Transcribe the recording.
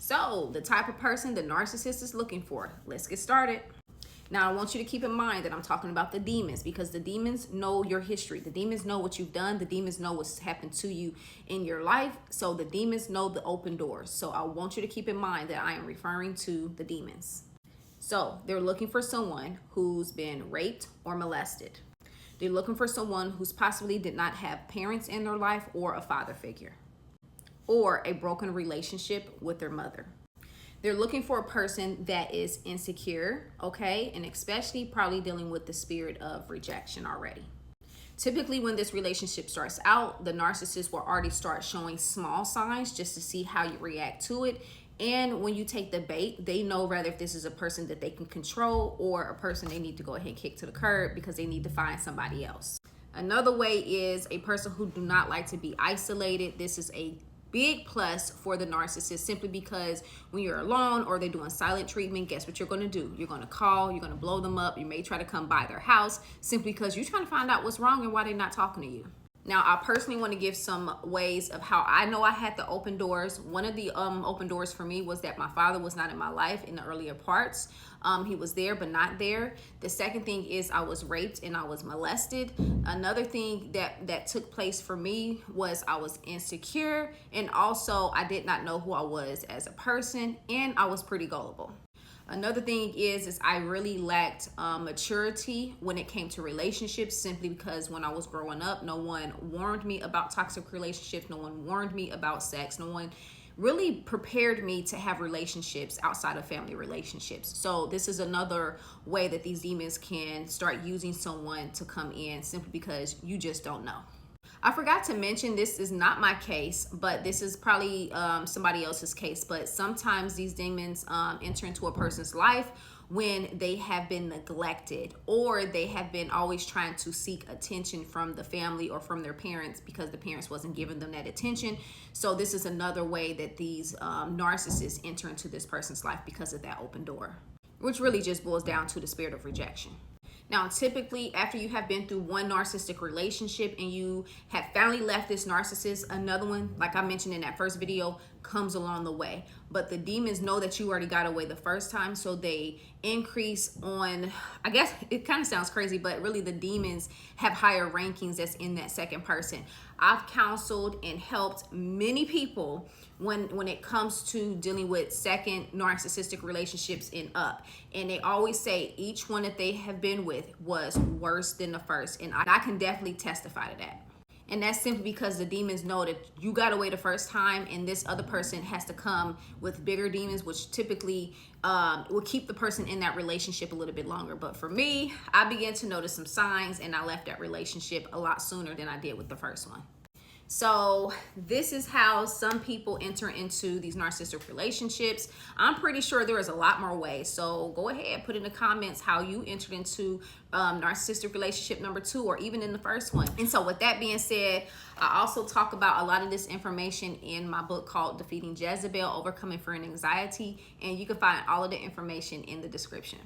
So, the type of person the narcissist is looking for. Let's get started. Now, I want you to keep in mind that I'm talking about the demons, because the demons know your history. The demons know what you've done. The demons know what's happened to you in your life. So the demons know the open doors. So I want you to keep in mind that I am referring to the demons. So they're looking for someone who's been raped or molested. They're looking for someone who's possibly did not have parents in their life or a father figure, or a broken relationship with their mother. They're looking for a person that is insecure, okay? And especially probably dealing with the spirit of rejection already. Typically, when this relationship starts out, the narcissist will already start showing small signs just to see how you react to it. And when you take the bait, they know rather if this is a person that they can control or a person they need to go ahead and kick to the curb because they need to find somebody else. Another way is a person who do not like to be isolated. This is a big plus for the narcissist, simply because when you're alone or they're doing silent treatment, guess what you're going to do? You're going to call, you're going to blow them up. You may try to come by their house simply because you're trying to find out what's wrong and why they're not talking to you. Now, I personally want to give some ways of how I know I had the open doors. One of the open doors for me was that my father was not in my life in the earlier parts. He was there, but not there. The second thing is I was raped and I was molested. Another thing that took place for me was I was insecure, and also I did not know who I was as a person, and I was pretty gullible. Another thing is I really lacked maturity when it came to relationships, simply because when I was growing up, no one warned me about toxic relationships. No one warned me about sex. No one really prepared me to have relationships outside of family relationships. So this is another way that these demons can start using someone to come in, simply because you just don't know. I forgot to mention, this is not my case, but this is probably somebody else's case. But sometimes these demons enter into a person's life when they have been neglected, or they have been always trying to seek attention from the family or from their parents because the parents wasn't giving them that attention. So this is another way that these narcissists enter into this person's life because of that open door, which really just boils down to the spirit of rejection. Now, typically, after you have been through one narcissistic relationship and you have finally left this narcissist, another one, like I mentioned in that first video, comes along the way. But the demons know that you already got away the first time, so they increase on, I guess it kind of sounds crazy, but really the demons have higher rankings that's in that second person. I've counseled and helped many people when it comes to dealing with second narcissistic relationships and up. And they always say each one that they have been with was worse than the first. And I can definitely testify to that. And that's simply because the demons know that you got away the first time, and this other person has to come with bigger demons, which typically will keep the person in that relationship a little bit longer. But for me, I began to notice some signs, and I left that relationship a lot sooner than I did with the first one. So this is how some people enter into these narcissistic relationships. I'm pretty sure there is a lot more ways. So go ahead, put in the comments how you entered into narcissistic relationship number 2, or even in the first one. And so with that being said, I also talk about a lot of this information in my book called Defeating Jezebel, Overcoming Fear and Anxiety. And you can find all of the information in the description.